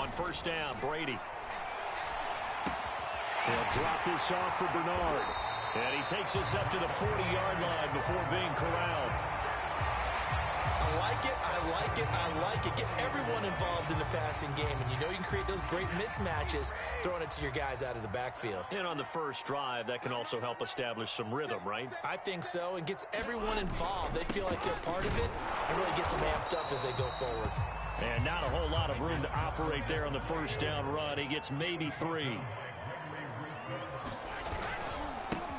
On first down, Brady. He'll drop this off for Bernard. And he takes us up to the 40-yard line before being corralled. I like it, I like it, I like it. Get everyone involved in the passing game, and you know you can create those great mismatches throwing it to your guys out of the backfield. And on the first drive, that can also help establish some rhythm, right? I think so, and gets everyone involved. They feel like they're part of it, and really gets them amped up as they go forward. And not a whole lot of room to operate there on the first down run. He gets maybe 3.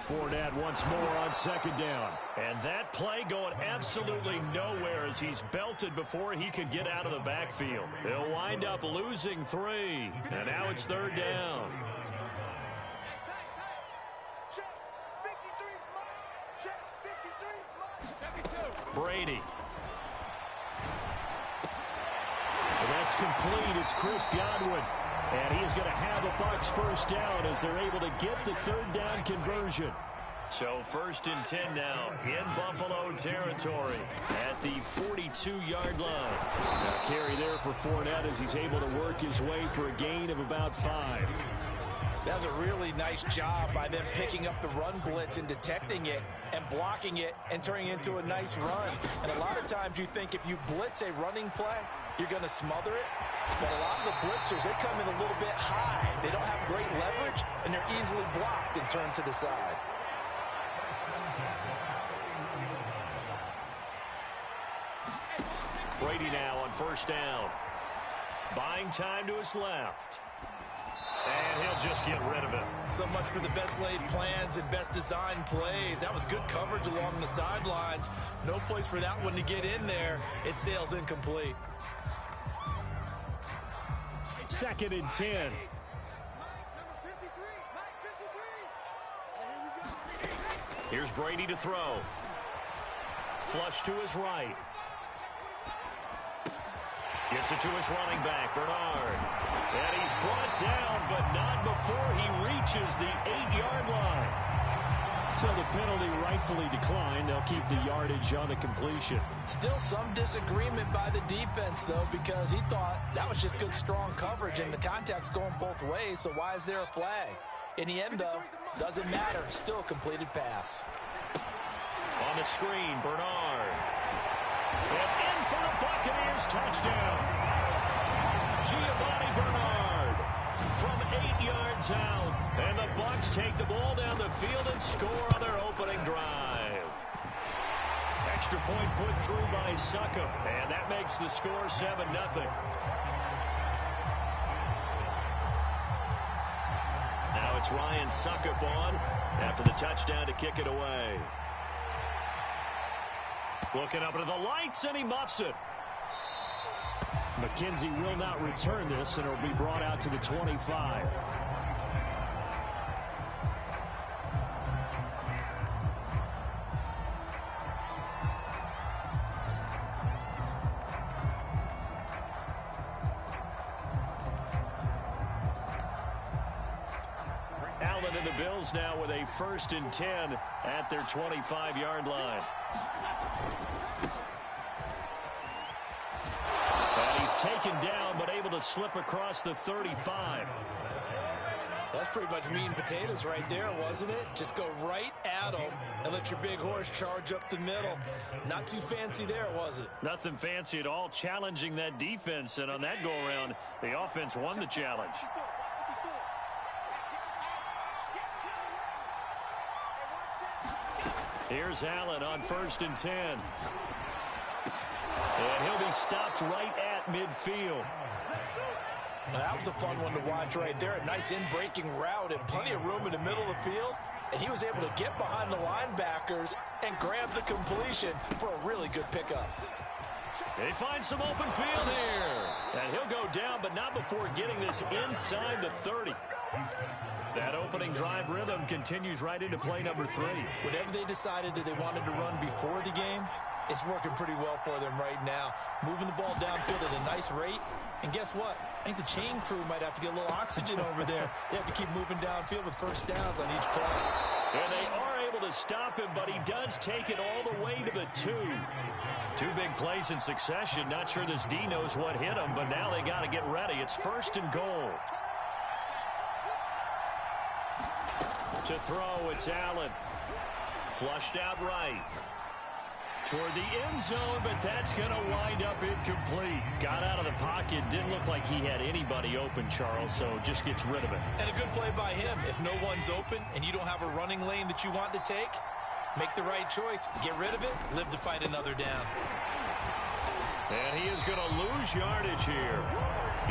Fournette once more on second down. And that play going absolutely nowhere as he's belted before he could get out of the backfield. He'll wind up losing 3. And now it's third down. Brady. And that's complete. It's Chris Godwin. And he is going to have a Bucs first down as they're able to get the third down conversion. So first and 10 now in Buffalo territory at the 42-yard line. Now carry there for Fournette as he's able to work his way for a gain of about 5. That was a really nice job by them picking up the run blitz and detecting it and blocking it and turning it into a nice run. And a lot of times you think if you blitz a running play, you're going to smother it. But a lot of the blitzers, they come in a little bit high. They don't have great leverage, and they're easily blocked and turned to the side. Brady now on first down. Buying time to his left. And he'll just get rid of it. So much for the best laid plans and best designed plays. That was good coverage along the sidelines. No place for that one to get in there. It sails incomplete. Second and 10. Here's Brady to throw. Flush to his right. Gets it to his running back, Bernard. And he's brought down, but not before he reaches the 8-yard line. So the penalty rightfully declined. They'll keep the yardage on the completion. Still some disagreement by the defense, though, because he thought that was just good, strong coverage, and the contact's going both ways, so why is there a flag? In the end, though, doesn't matter. Still a completed pass. On the screen, Bernard. And in for the Buccaneers, touchdown. Giovanni Bernard from 8 yards out. And the Bucs take the ball down the field and score on their opening drive. Extra point put through by Succop. And that makes the score 7-0. Now it's Ryan Succop on after the touchdown to kick it away. Looking up into the lights, and he muffs it. McKenzie will not return this, and it'll be brought out to the 25. Allen and the Bills now with a 1st and 10 at their 25-yard line. And he's taken down, but able to slip across the 35. That's pretty much meat and potatoes right there, wasn't it? Just go right at him and let your big horse charge up the middle. Not too fancy there, was it? Nothing fancy at all, challenging that defense. And on that go-around, the offense won the challenge. Here's Allen on 1st and 10. And he'll be stopped right at midfield. Now, that was a fun one to watch right there. A nice in-breaking route and plenty of room in the middle of the field. And he was able to get behind the linebackers and grab the completion for a really good pickup. They find some open field here. And he'll go down, but not before getting this inside the 30. That opening drive rhythm continues right into play number 3. Whatever they decided that they wanted to run before the game, it's working pretty well for them right now. Moving the ball downfield at a nice rate. And guess what? I think the chain crew might have to get a little oxygen over there. They have to keep moving downfield with first downs on each play. And they are able to stop him, but he does take it all the way to the 2. Two big plays in succession. Not sure this D knows what hit him, but now they got to get ready. It's 1st and goal. To throw, it's Allen. Flushed out right. Toward the end zone, but that's going to wind up incomplete. Got out of the pocket. Didn't look like he had anybody open, Charles, so just gets rid of it. And a good play by him. If no one's open and you don't have a running lane that you want to take, make the right choice. Get rid of it. Live to fight another down. And he is going to lose yardage here.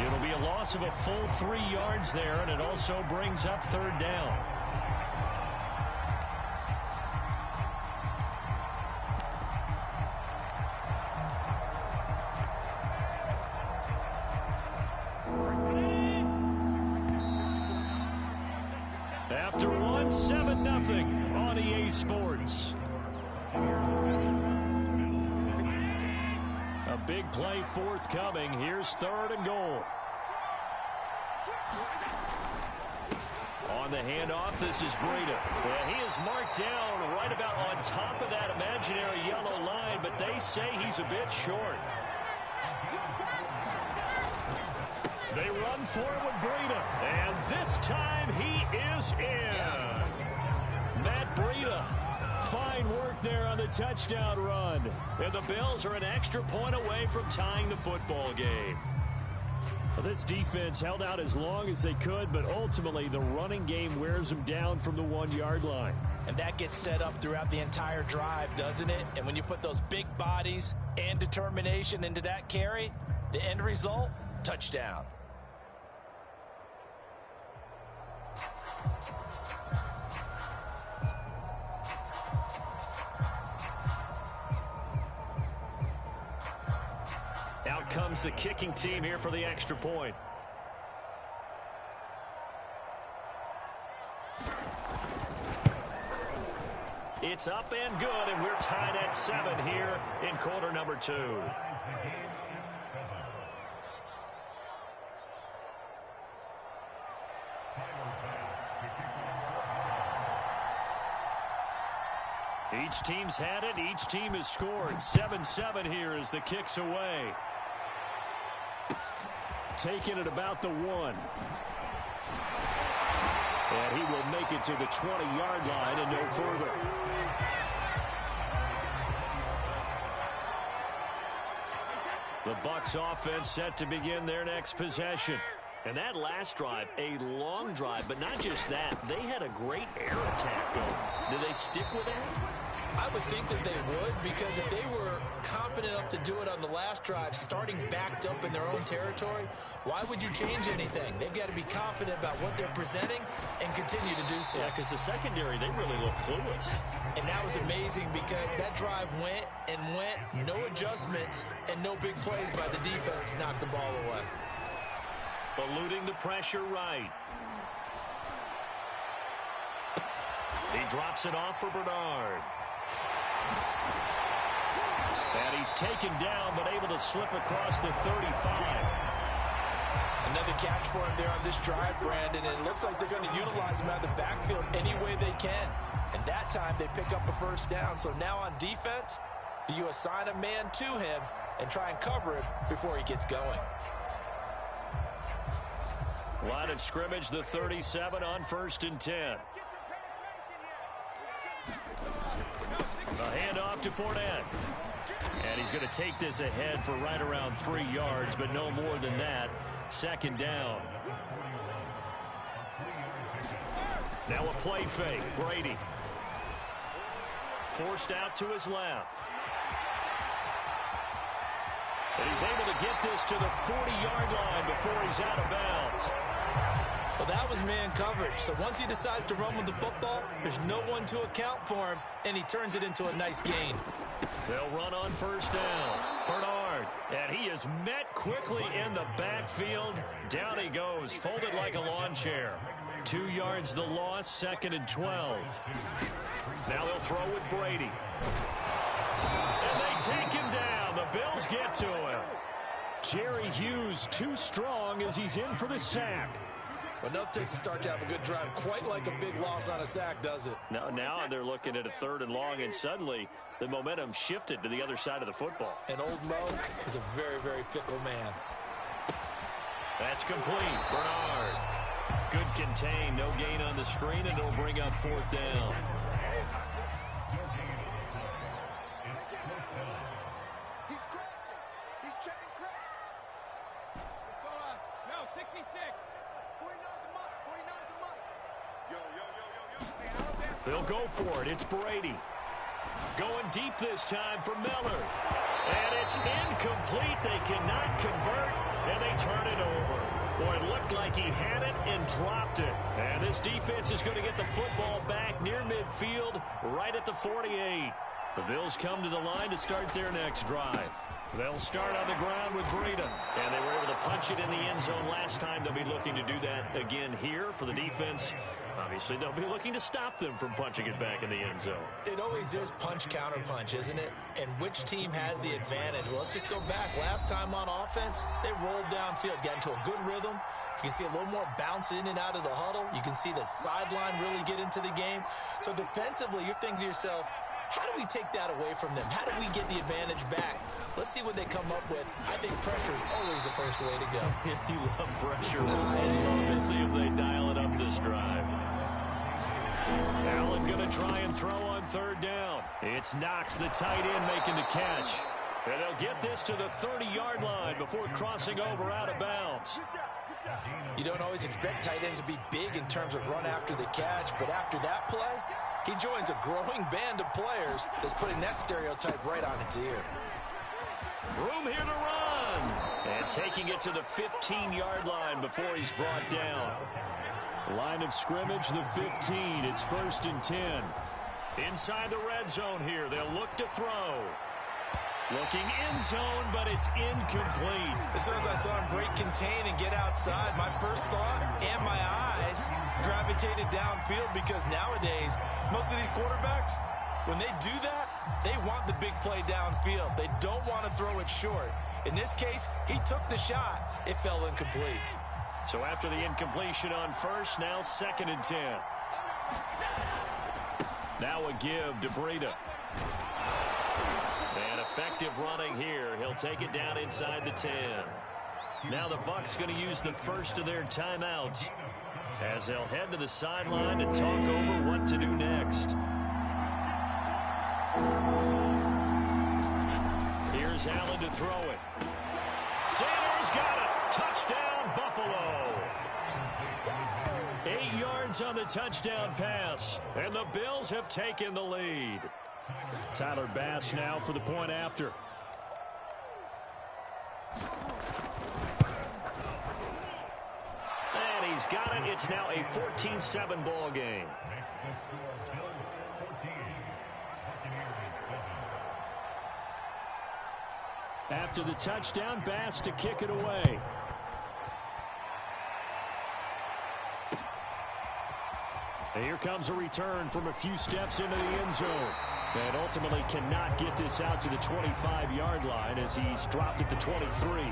It'll be a loss of a full 3 yards there, and it also brings up 3rd down. After one, 7-0 on EA Sports. A big play forthcoming. Here's 3rd and goal. On the handoff, this is Breida. Well, he is marked down right about on top of that imaginary yellow line, but they say he's a bit short. They run forward with Breida, and this time he is in. Yes. Matt Breida. Fine work there on the touchdown run. And the Bills are an extra point away from tying the football game. Well, this defense held out as long as they could, but ultimately the running game wears them down from the 1-yard line. And that gets set up throughout the entire drive, doesn't it? And when you put those big bodies and determination into that carry, the end result, touchdown. Out comes the kicking team here for the extra point. It's up and good, and we're tied at 7 here in quarter number 2. Each team's had it. Each team has scored. 7-7 here as the kick's away. Taking it about the 1. And he will make it to the 20-yard line and no further. The Bucs offense set to begin their next possession. And that last drive, a long drive, but not just that. They had a great air attack going. Do they stick with that? I would think that they would, because if they were confident enough to do it on the last drive, starting backed up in their own territory, why would you change anything? They've got to be confident about what they're presenting and continue to do so. Yeah, because the secondary, they really look clueless. And that was amazing because that drive went and went, no adjustments and no big plays by the defense to knock the ball away. Eluding the pressure right. He drops it off for Bernard. And he's taken down, but able to slip across the 35. Another catch for him there on this drive, Brandon. And it looks like they're going to utilize him out of the backfield any way they can. And that time they pick up a 1st down. So now on defense, do you assign a man to him and try and cover him before he gets going? Line of scrimmage, the 37 on 1st and 10. A handoff to Fournette. And he's going to take this ahead for right around 3 yards, but no more than that. 2nd down. Now a play fake. Brady. Forced out to his left. And he's able to get this to the 40-yard line before he's out of bounds. Well, that was man coverage. So once he decides to run with the football, there's no one to account for him, and he turns it into a nice gain. They'll run on 1st down. Bernard, and he is met quickly in the backfield. Down he goes, folded like a lawn chair. 2 yards the loss, 2nd and 12. Now they'll throw with Brady. And they take him down. The Bills get to him. Jerry Hughes too strong as he's in for the sack. Enough takes to start to have a good drive, quite like a big loss on a sack, does it? Now they're looking at a 3rd and long, and suddenly the momentum shifted to the other side of the football. And old Mo is a very, very fickle man. That's complete. Bernard. Good contain. No gain on the screen, and it'll bring up 4th down. He's crossing. He's checking crack. No, 66. 49's the mark. 49's the mark. Yo. They'll go for it. It's Brady. Going deep this time for Miller. And it's incomplete. They cannot convert, and they turn it over. Boy, it looked like he had it and dropped it. And this defense is going to get the football back near midfield, right at the 48. The Bills come to the line to start their next drive. They'll start on the ground with Breida. And they were able to punch it in the end zone last time. They'll be looking to do that again here for the defense. Obviously, they'll be looking to stop them from punching it back in the end zone. It always is punch-counter-punch, isn't it? And which team has the advantage? Well, let's just go back. Last time on offense, they rolled downfield, got into a good rhythm. You can see a little more bounce in and out of the huddle. You can see the sideline really get into the game. So defensively, you're thinking to yourself, how do we take that away from them? How do we get the advantage back? Let's see what they come up with. I think pressure is always the first way to go. You love pressure. We'll see if they dial it up this drive. Allen going to try and throw on 3rd down. It's Knox, the tight end, making the catch. And they'll get this to the 30-yard line before crossing over out of bounds. You don't always expect tight ends to be big in terms of run after the catch, but after that play, he joins a growing band of players that's putting that stereotype right on its ear. Room here to run. And taking it to the 15-yard line before he's brought down. Line of scrimmage, the 15. It's 1st and 10. Inside the red zone here. They'll look to throw. Looking end zone, but it's incomplete. As soon as I saw him break contain and get outside, my first thought and my eyes gravitated downfield, because nowadays, most of these quarterbacks, when they do that, they want the big play downfield. They don't want to throw it short. In this case, he took the shot. It fell incomplete. So after the incompletion on 1st, now 2nd and 10. Now a give to Breida. And effective running here. He'll take it down inside the 10. Now the Bucs going to use the first of their timeouts as they'll head to the sideline to talk over what to do next. Here's Allen to throw it. Sanders got it. Touchdown, Buffalo. 8 yards on the touchdown pass, and the Bills have taken the lead. Tyler Bass now for the point after. And he's got it. It's now a 14-7 ball game. After the touchdown, Bass to kick it away. And here comes a return from a few steps into the end zone. And ultimately cannot get this out to the 25-yard line as he's dropped at the 23.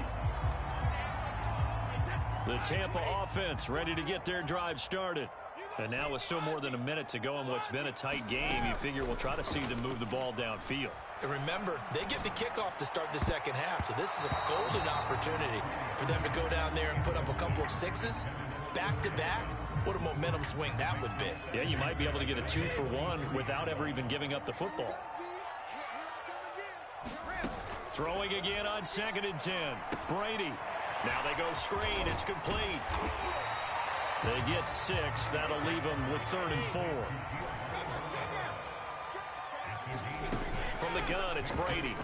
The Tampa offense ready to get their drive started. And now with still more than a minute to go in what's been a tight game, you figure we'll try to see them move the ball downfield. And remember, they get the kickoff to start the second half, so this is a golden opportunity for them to go down there and put up a couple of sixes back-to-back. What a momentum swing that would be. Yeah, you might be able to get a 2-for-1 without ever even giving up the football. Throwing again on 2nd and 10. Brady. Now they go screen. It's complete. They get 6. That'll leave them with 3rd and 4. From the gun, it's Brady.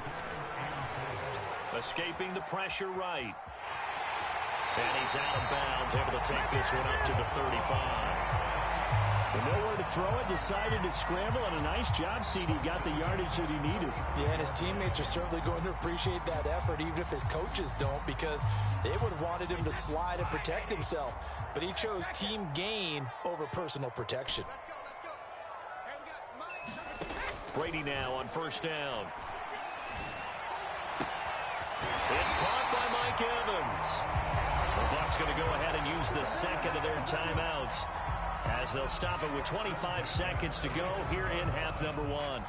Escaping the pressure right. And he's out of bounds, able to take this one up to the 35. With nowhere to throw it, decided to scramble, and a nice job, CD. Got the yardage that he needed. Yeah, and his teammates are certainly going to appreciate that effort, even if his coaches don't, because they would have wanted him to slide and protect himself. But he chose team gain over personal protection. Brady now on 1st down. It's caught by Mike Evans. The Bucs going to go ahead and use the second of their timeouts as they'll stop it with 25 seconds to go here in half number one.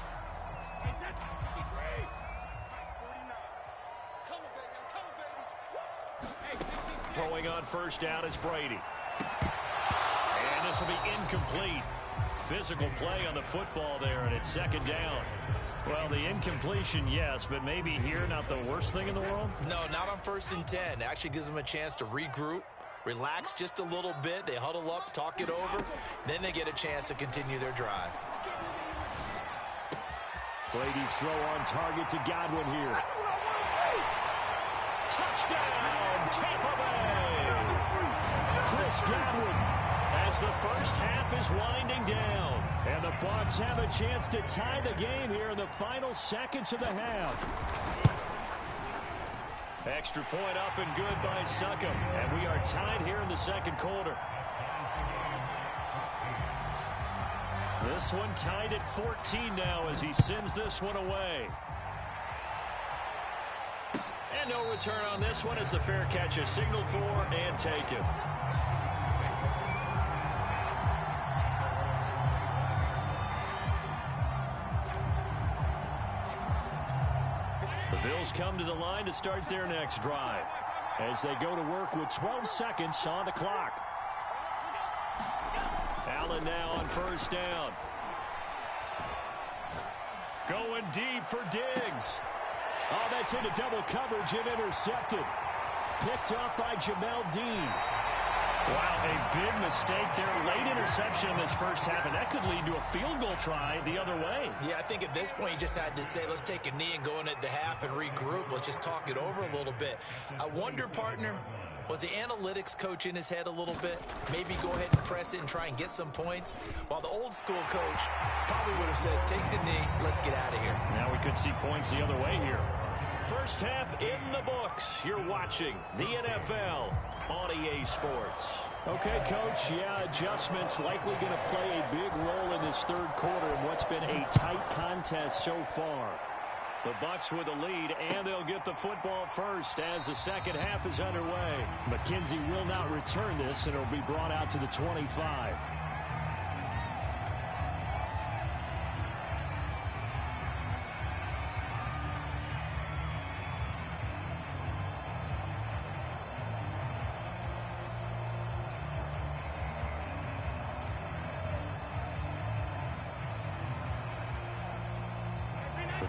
Throwing on first down is Brady. And this will be incomplete. Physical play on the football there, and it's second down. Well, the incompletion, yes, but maybe here not the worst thing in the world? No, not on 1st and 10. Actually gives them a chance to regroup, relax just a little bit. They huddle up, talk it over. Then they get a chance to continue their drive. Brady's throw on target to Godwin here. Touchdown, Tampa Bay! Chris Godwin as the first half is winding down. And the Bucs have a chance to tie the game here in the final seconds of the half. Extra point up and good by Succop. And we are tied here in the second quarter. This one tied at 14 now as he sends this one away. And no return on this one as the fair catch is signaled for and taken. The Bills come to the line to start their next drive as they go to work with 12 seconds on the clock. Allen now on first down. Going deep for Diggs. Oh, that's into double coverage and intercepted. Picked off by Jamel Dean. Wow, a big mistake there. Late interception in this first half, and that could lead to a field goal try the other way. Yeah, I think at this point you just had to say, let's take a knee and go in at the half and regroup. Let's just talk it over a little bit. I wonder, partner, was the analytics coach in his head a little bit? Maybe go ahead and press it and try and get some points? While the old school coach probably would have said, take the knee, let's get out of here. Now we could see points the other way here. First half in the books. You're watching the NFL on EA Sports. Okay, Coach, yeah, adjustments likely going to play a big role in this third quarter in what's been a tight contest so far. The Bucs with a lead, and they'll get the football first as the second half is underway. McKenzie will not return this, and it'll be brought out to the 25.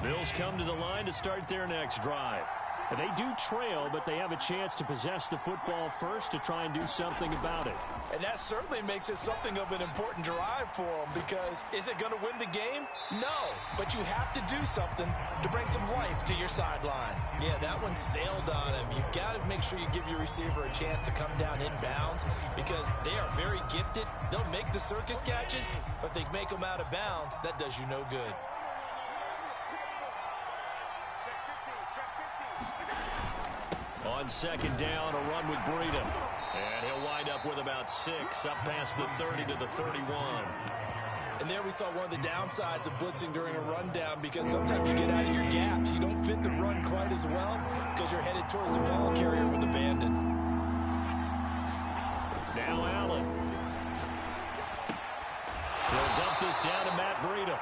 Bills come to the line to start their next drive. They do trail, but they have a chance to possess the football first to try and do something about it. And that certainly makes it something of an important drive for them, because is it going to win the game? No, but you have to do something to bring some life to your sideline. Yeah, that one sailed on him. You've got to make sure you give your receiver a chance to come down inbounds, because they are very gifted. They'll make the circus catches, but they make them out of bounds. That does you no good. On second down, a run with Breida. And he'll wind up with about 6, up past the 30 to the 31. And there we saw one of the downsides of blitzing during a rundown, because sometimes you get out of your gaps. You don't fit the run quite as well because you're headed towards the ball carrier with abandon. Now Allen. They'll dump this down to Matt Breida.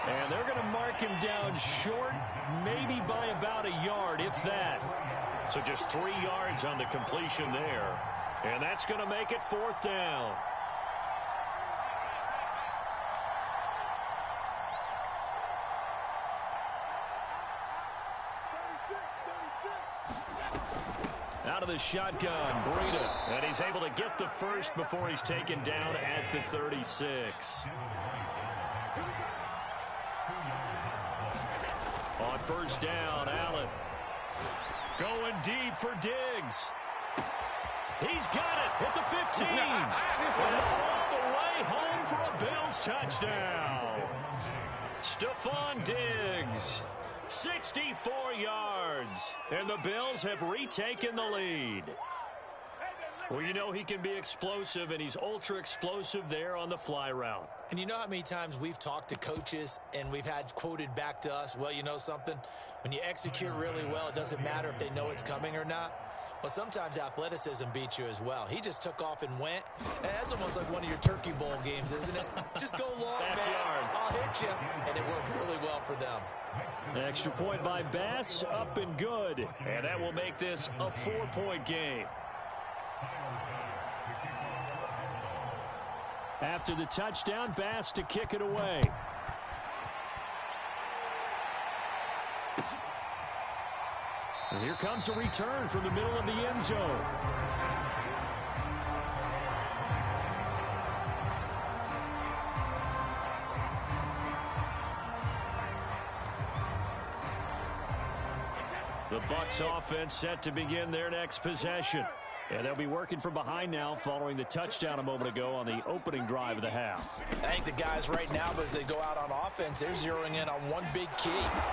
And they're going to mark him down short, maybe by about a yard, if that. So just 3 yards on the completion there. And that's going to make it 4th down. Out of the shotgun, Breida. And he's able to get the first before he's taken down at the 36. On first down, Allen. Going deep for Diggs. He's got it at the 15. And all the way home for a Bills touchdown. Stephon Diggs, 64 yards. And the Bills have retaken the lead. Well, you know he can be explosive, and he's ultra explosive there on the fly route. And you know how many times we've talked to coaches and we've had quoted back to us, well, you know something? When you execute really well, it doesn't matter if they know it's coming or not. Well, sometimes athleticism beats you as well. He just took off and went. That's almost like one of your Turkey Bowl games, isn't it? Just go long, man. I'll hit you. And it worked really well for them. Extra point by Bass, up and good. And that will make this a 4-point game. After the touchdown, Bass to kick it away. And here comes a return from the middle of the end zone. The Bucs offense set to begin their next possession. And they'll be working from behind now following the touchdown a moment ago on the opening drive of the half. I think the guys right now, as they go out on offense, they're zeroing in on one big key.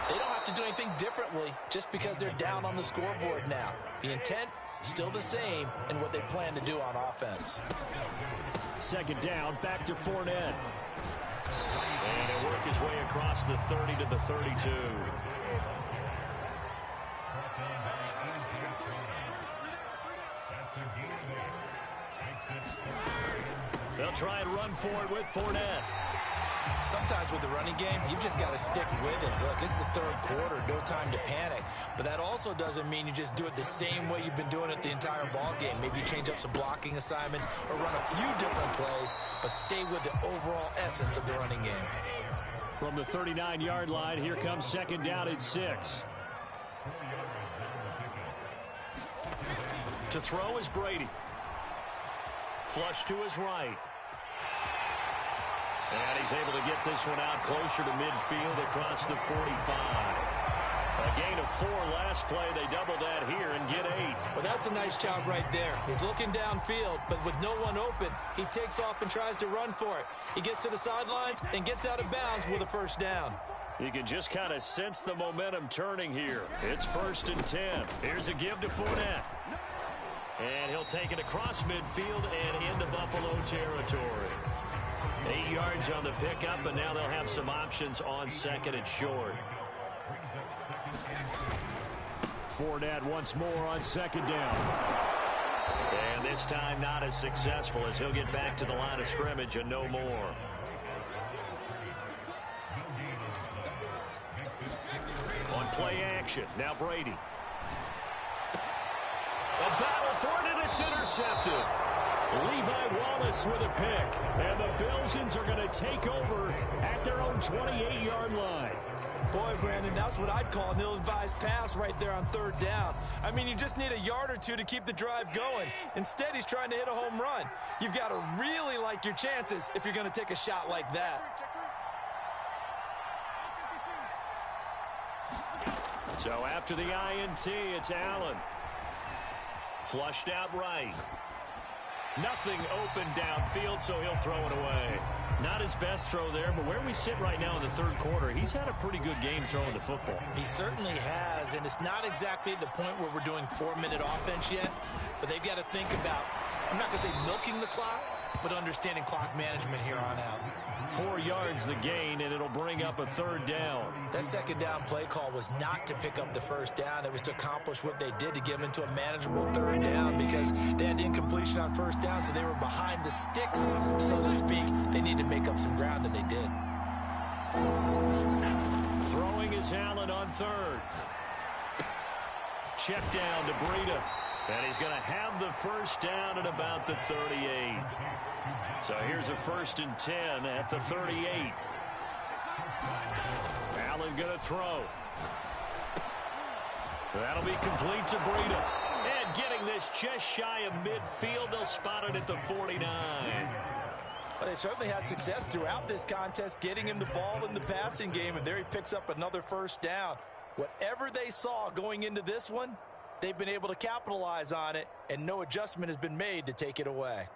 They don't have to do anything differently just because they're down on the scoreboard now. The intent, still the same in what they plan to do on offense. Second down, back to Fournette. And he'll work his way across the 30 to the 32. They'll try and run for it with Fournette. Sometimes with the running game, you've just got to stick with it. Look, it's the third quarter, no time to panic. But that also doesn't mean you just do it the same way you've been doing it the entire ball game. Maybe you change up some blocking assignments or run a few different plays, but stay with the overall essence of the running game. From the 39-yard line, here comes second down at 6. To throw is Brady. Flush to his right. And he's able to get this one out closer to midfield across the 45. A gain of 4 last play. They double that here and get 8. Well, that's a nice job right there. He's looking downfield, but with no one open, he takes off and tries to run for it. He gets to the sidelines and gets out of bounds with a first down. You can just kind of sense the momentum turning here. It's 1st and 10. Here's a give to Fournette. And he'll take it across midfield and into Buffalo territory. 8 yards on the pickup, and now they'll have some options on second and short. Fournette once more on second down. And this time not as successful as he'll get back to the line of scrimmage and no more. On play action, now Brady. A battle for it, and it's intercepted. Levi Wallace with a pick. And the Bills are going to take over at their own 28-yard line. Boy, Brandon, that's what I'd call an ill-advised pass right there on third down. I mean, you just need a yard or two to keep the drive going. Instead, he's trying to hit a home run. You've got to really like your chances if you're going to take a shot like that. So after the INT, it's Allen. Flushed out right. Nothing open downfield, so he'll throw it away. Not his best throw there, but where we sit right now in the third quarter, he's had a pretty good game throwing the football. He certainly has, and it's not exactly at the point where we're doing 4-minute offense yet, but they've got to think about, I'm not going to say milking the clock, but understanding clock management here on out. 4 yards the gain, and it'll bring up a third down. That second down play call was not to pick up the first down. It was to accomplish what they did to get them into a manageable third down because they had incompletion on first down, so they were behind the sticks, so to speak. They need to make up some ground, and they did. Throwing is Allen on third. Check down to Breida. And he's going to have the first down at about the 38. So here's a 1st and 10 at the 38. Allen going to throw. That'll be complete to Breida. And getting this just shy of midfield, they'll spot it at the 49. Well, they certainly had success throughout this contest, getting him the ball in the passing game, and there he picks up another first down. Whatever they saw going into this one, they've been able to capitalize on it, and no adjustment has been made to take it away.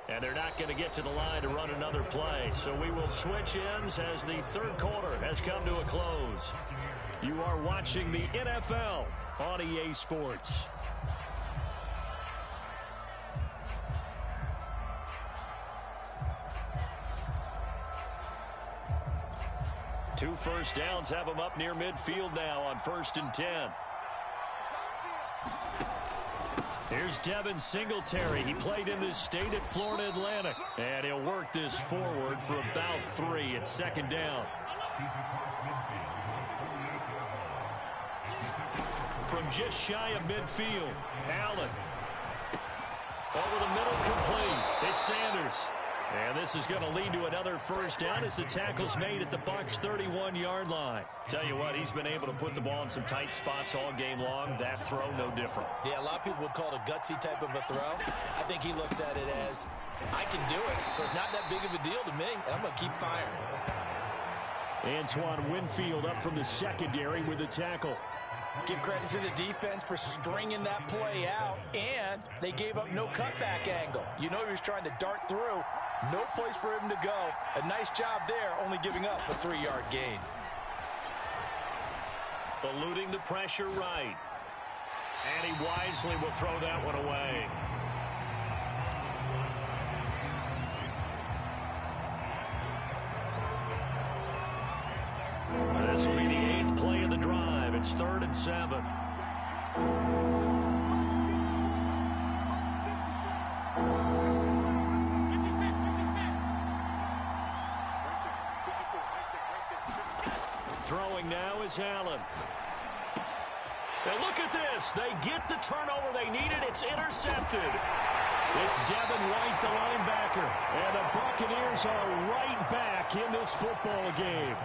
And they're not going to get to the line to run another play. So we will switch ends as the third quarter has come to a close. You are watching the NFL on EA Sports. Two first downs have them up near midfield now on 1st and 10. Here's Devin Singletary. He played in this state at Florida Atlantic. And he'll work this forward for about 3 at second down. From just shy of midfield, Allen. Over the middle, complete. It's Sanders. And this is going to lead to another first down as the tackle's made at the Bucs' 31-yard line. Tell you what, he's been able to put the ball in some tight spots all game long. That throw, no different. Yeah, a lot of people would call it a gutsy type of a throw. I think he looks at it as, I can do it. So it's not that big of a deal to me, and I'm going to keep firing. Antoine Winfield up from the secondary with the tackle. Give credit to the defense for stringing that play out, and they gave up no cutback angle. You know he was trying to dart through. No place for him to go. A nice job there, only giving up a 3-yard gain. Eluding the pressure right. And he wisely will throw that one away. This will be the 8th play of the drive. It's 3rd and 7. Throwing now is Allen. And look at this. They get the turnover they needed. It's intercepted. It's Devin White, the linebacker. And the Buccaneers are right back in this football game.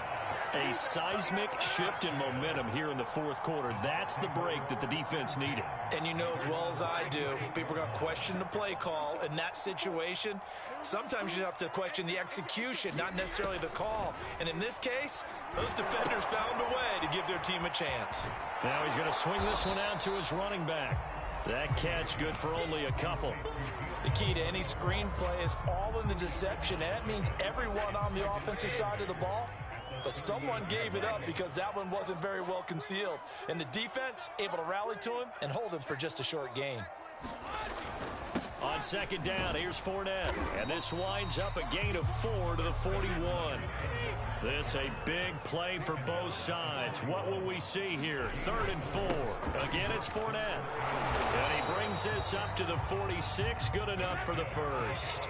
A seismic shift in momentum here in the 4th quarter. That's the break that the defense needed. And you know as well as I do, people are going to question the play call in that situation. Sometimes you have to question the execution, not necessarily the call. And in this case, those defenders found a way to give their team a chance. Now he's going to swing this one out to his running back. That catch good for only a couple. The key to any screenplay is all in the deception. And that means everyone on the offensive side of the ball. But someone gave it up because that one wasn't very well concealed. And the defense able to rally to him and hold him for just a short gain. On second down, here's Fournette. And this winds up a gain of 4 to the 41. This a big play for both sides. What will we see here? 3rd and 4. Again, it's Fournette. And he brings this up to the 46. Good enough for the first.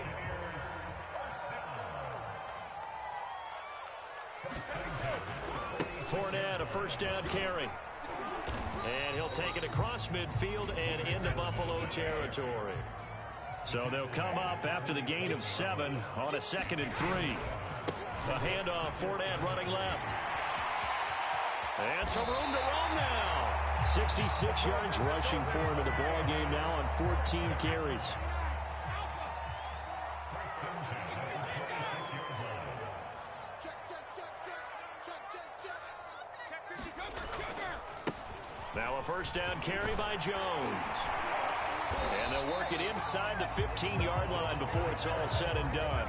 Fournette, a first down carry. And he'll take it across midfield and into Buffalo territory. So they'll come up after the gain of 7 on a 2nd and 3. A handoff, Fournette running left. And some room to roam now. 66 yards rushing for him in the ball game now on 14 carries. Now a first down carry by Jones. And they'll work it inside the 15-yard line before it's all said and done.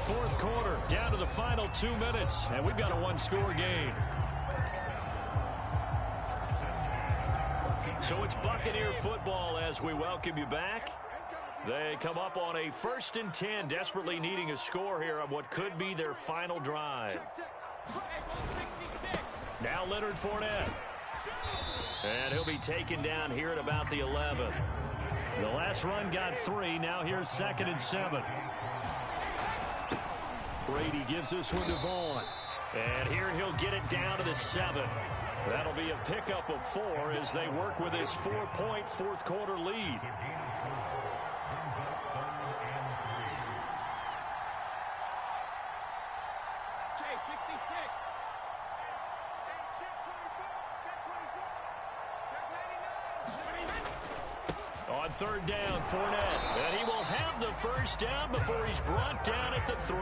4th quarter, down to the final 2 minutes, and we've got a 1-score game. So it's Buccaneer football as we welcome you back. They come up on a 1st and 10, desperately needing a score here on what could be their final drive. Now Leonard Fournette. And he'll be taken down here at about the 11. The last run got 3. Now here's 2nd and 7. Brady gives this one to Vaughn. And here he'll get it down to the 7. That'll be a pickup of 4 as they work with his 4-point 4th quarter lead. On 3rd down, Fournette. And he will have the first down before he's brought down at the 3.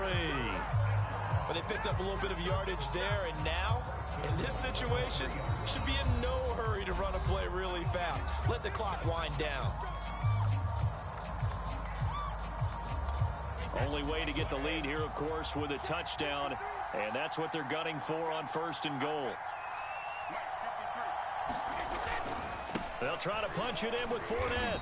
But they picked up a little bit of yardage there, and now, in this situation, should be in no hurry to run a play really fast. Let the clock wind down. Only way to get the lead here, of course, with a touchdown, and that's what they're gunning for on 1st and goal. They'll try to punch it in with Fournette.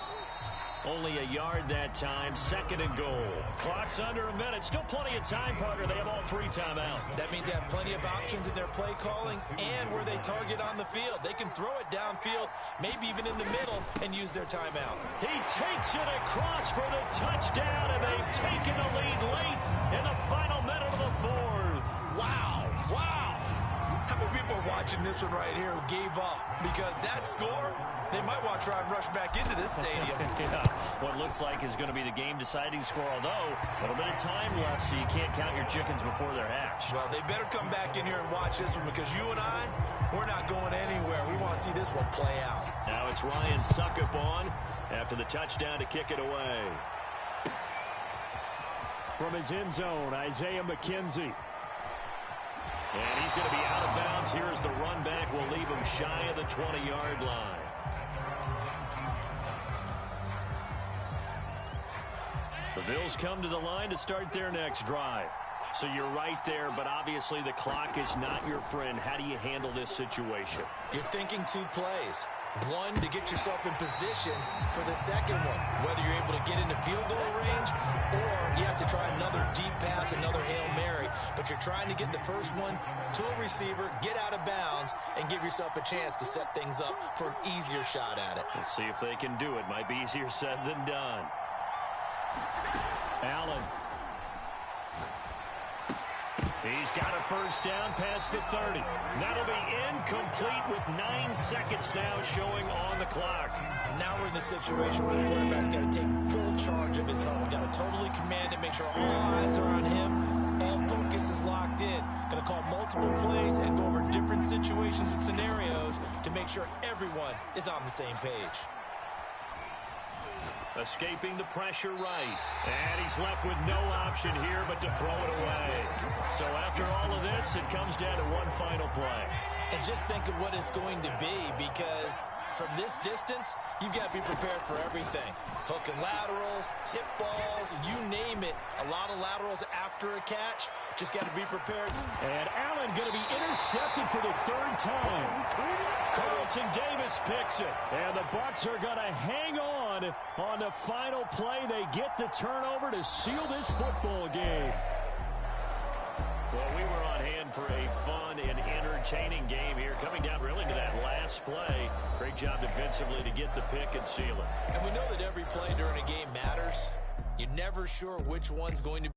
Only a yard that time, 2nd and goal. Clock's under a minute. Still plenty of time, partner. They have all 3 timeouts. That means they have plenty of options in their play calling and where they target on the field. They can throw it downfield, maybe even in the middle, and use their timeout. He takes it across for the touchdown, and they've taken the lead late in the final minute of the 4th. Wow. Wow. How many people are watching this one right here who gave up? Because that score, they might want to try and rush back into this stadium. Yeah, what looks like is going to be the game-deciding score, although a little bit of time left, so you can't count your chickens before they're hatched. Well, they better come back in here and watch this one, because you and I, we're not going anywhere. We want to see this one play out. Now it's Ryan Succop on after the touchdown to kick it away. From his end zone, Isaiah McKenzie. And he's going to be out of bounds here as the run back will leave him shy of the 20-yard line. The Bills come to the line to start their next drive. So you're right there, but obviously the clock is not your friend. How do you handle this situation? You're thinking 2 plays. One, to get yourself in position for the second one, whether you're able to get into field goal range or you have to try another deep pass, another Hail Mary, but you're trying to get the first one to a receiver, get out of bounds, and give yourself a chance to set things up for an easier shot at it. We'll see if they can do it. Might be easier said than done. Allen. He's got a first down past the 30. That'll be incomplete with 9 seconds now showing on the clock. Now we're in the situation where the quarterback's got to take full charge of his huddle. Got to totally command it, make sure all eyes are on him. All focus is locked in. Going to call multiple plays and go over different situations and scenarios to make sure everyone is on the same page. Escaping the pressure right. And he's left with no option here but to throw it away. So after all of this, it comes down to one final play. And just think of what it's going to be, because from this distance, you've got to be prepared for everything. Hook and laterals, tip balls, you name it. A lot of laterals after a catch. Just got to be prepared. And Allen going to be intercepted for the 3rd time. Carlton Davis picks it. And the Bucs are going to hang on the final play. They get the turnover to seal this football game. Well, we were on hand for a fun and entertaining game here, coming down really to that last play. Great job defensively to get the pick and seal it. And we know that every play during a game matters. You're never sure which one's going to